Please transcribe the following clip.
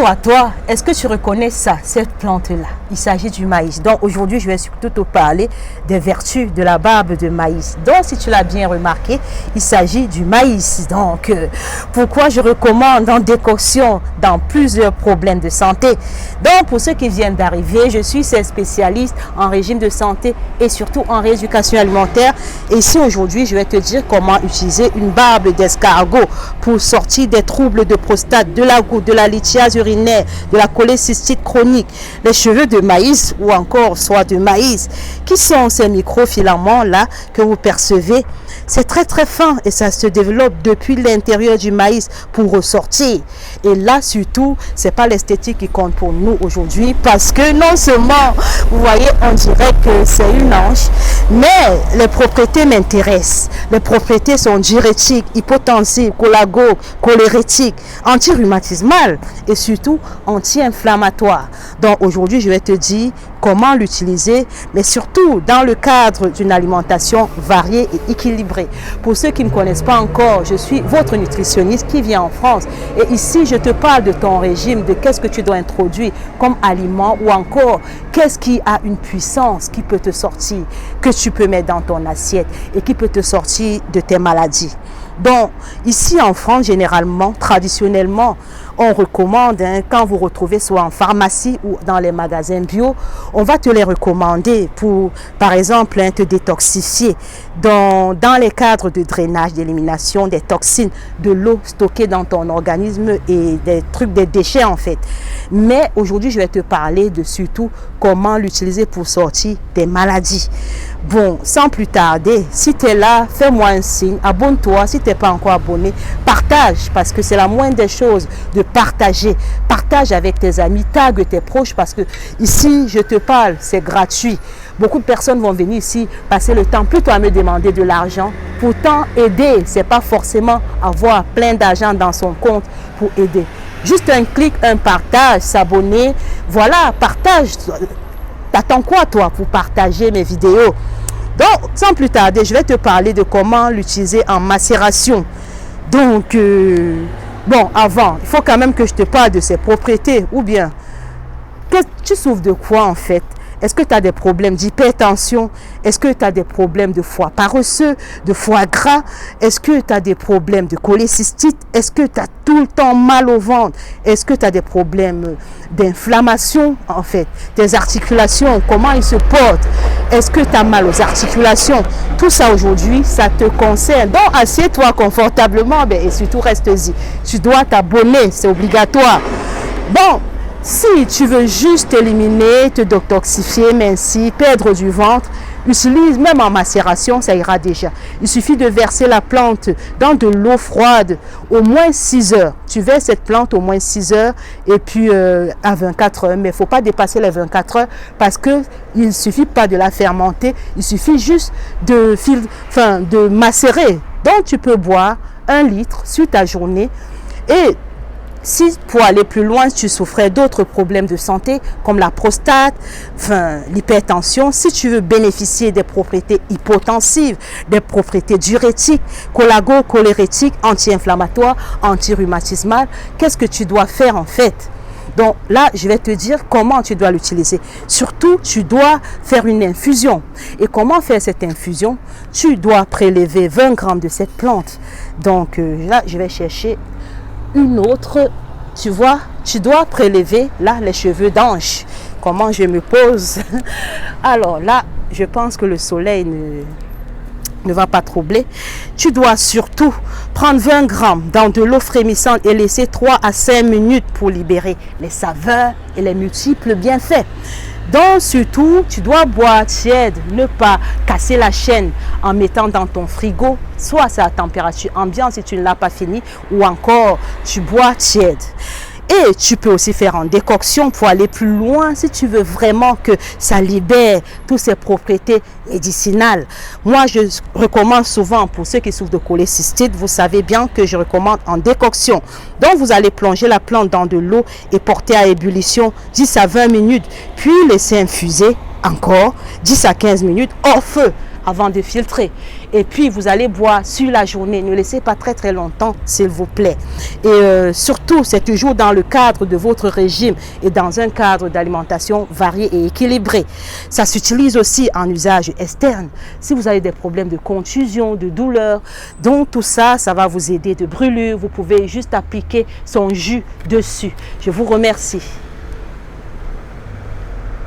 Bonjour à toi, est-ce que tu reconnais ça, cette plante-là? Il s'agit du maïs. Donc aujourd'hui, je vais surtout te parler des vertus de la barbe de maïs. Donc si tu l'as bien remarqué, il s'agit du maïs. Donc pourquoi je recommande en décoction dans plusieurs problèmes de santé? Donc pour ceux qui viennent d'arriver, je suis spécialiste en régime de santé et surtout en rééducation alimentaire. Et ici aujourd'hui, je vais te dire comment utiliser une barbe d'escargot pour sortir des troubles de prostate, de la goutte, de la lithiase urinaire, de la cholécystite chronique, les cheveux de maïs ou encore soit de maïs. Qui sont ces microfilaments là que vous percevez? C'est très très fin et ça se développe depuis l'intérieur du maïs pour ressortir. Et là surtout, c'est pas l'esthétique qui compte pour nous aujourd'hui, parce que non seulement, vous voyez, on dirait que c'est une hanche, mais les propriétés m'intéressent. Les propriétés sont diurétiques, hypotensives, cholérétiques, anti-rhumatismales et surtout anti-inflammatoires. Donc aujourd'hui, je vais te dire comment l'utiliser, mais surtout dans le cadre d'une alimentation variée et équilibrée. Pour ceux qui ne me connaissent pas encore, je suis votre nutritionniste qui vient en France. Et ici, je te parle de ton régime, de qu'est-ce que tu dois introduire comme aliment ou encore qu'est-ce qui a une puissance qui peut te sortir, que tu peux mettre dans ton assiette et qui peut te sortir de tes maladies. Donc, ici en France, généralement, traditionnellement, on recommande, quand vous retrouvez soit en pharmacie ou dans les magasins bio, on va te les recommander pour, par exemple, te détoxifier dans les cadres de drainage, d'élimination des toxines, de l'eau stockée dans ton organisme et des déchets en fait. Mais aujourd'hui, je vais te parler de surtout comment l'utiliser pour sortir des maladies. Bon, sans plus tarder, si tu es là, fais-moi un signe, abonne-toi. Si tu n'es pas encore abonné, partage, parce que c'est la moindre des choses de partager. Partage avec tes amis, tag tes proches, parce que ici, je te parle, c'est gratuit. Beaucoup de personnes vont venir ici passer le temps plutôt à me demander de l'argent. Pourtant, aider, c'est pas forcément avoir plein d'argent dans son compte pour aider. Juste un clic, un partage, s'abonner. Voilà, partage. T'attends quoi toi pour partager mes vidéos? Donc, sans plus tarder, je vais te parler de comment l'utiliser en macération. Donc, bon, avant, il faut quand même que je te parle de ses propriétés. Ou bien, tu souffres de quoi en fait? Est-ce que tu as des problèmes d'hypertension? Est-ce que tu as des problèmes de foie paresseux, de foie gras? Est-ce que tu as des problèmes de cholécystite? Est-ce que tu as tout le temps mal au ventre? Est-ce que tu as des problèmes d'inflammation en fait? Tes articulations, comment ils se portent? Est-ce que tu as mal aux articulations? Tout ça aujourd'hui, ça te concerne. Donc, assieds-toi confortablement et surtout reste-y. Tu dois t'abonner, c'est obligatoire. Bon. Si tu veux juste éliminer, te détoxifier, mincir, perdre du ventre, utilise même en macération, ça ira déjà. Il suffit de verser la plante dans de l'eau froide au moins 6 heures. Tu verses cette plante au moins 6 heures et puis à 24 heures. Mais il ne faut pas dépasser les 24 heures parce qu'il ne suffit pas de la fermenter. Il suffit juste de macérer. Donc tu peux boire 1 litre sur ta journée. Et si pour aller plus loin, tu souffrais d'autres problèmes de santé comme la prostate, l'hypertension, si tu veux bénéficier des propriétés hypotensives, des propriétés diurétiques, cholérétiques, anti-inflammatoires, anti-rhumatismales, qu'est-ce que tu dois faire en fait? Donc là, je vais te dire comment tu dois l'utiliser. Surtout, tu dois faire une infusion. Et comment faire cette infusion? Tu dois prélever 20 grammes de cette plante. Donc là, je vais chercher une autre. Tu vois, tu dois prélever là les cheveux d'ange. Comment je me pose? Alors là, je pense que le soleil ne va pas troubler. Tu dois surtout prendre 20 grammes dans de l'eau frémissante et laisser 3 à 5 minutes pour libérer les saveurs et les multiples bienfaits. Donc surtout, tu dois boire tiède, ne pas casser la chaîne en mettant dans ton frigo, soit c'est à température ambiante si tu ne l'as pas fini, ou encore tu bois tiède. Et tu peux aussi faire en décoction pour aller plus loin si tu veux vraiment que ça libère toutes ces propriétés médicinales. Moi, je recommande souvent pour ceux qui souffrent de cholécystite, vous savez bien que je recommande en décoction. Donc, vous allez plonger la plante dans de l'eau et porter à ébullition 10 à 20 minutes, puis laisser infuser encore 10 à 15 minutes hors feu. avant de filtrer. Et puis, vous allez boire sur la journée. Ne laissez pas très longtemps, s'il vous plaît. Et surtout, c'est toujours dans le cadre de votre régime et dans un cadre d'alimentation varié et équilibré. Ça s'utilise aussi en usage externe. Si vous avez des problèmes de contusion, de douleur, donc tout ça, ça va vous aider, de brûlure. Vous pouvez juste appliquer son jus dessus. Je vous remercie.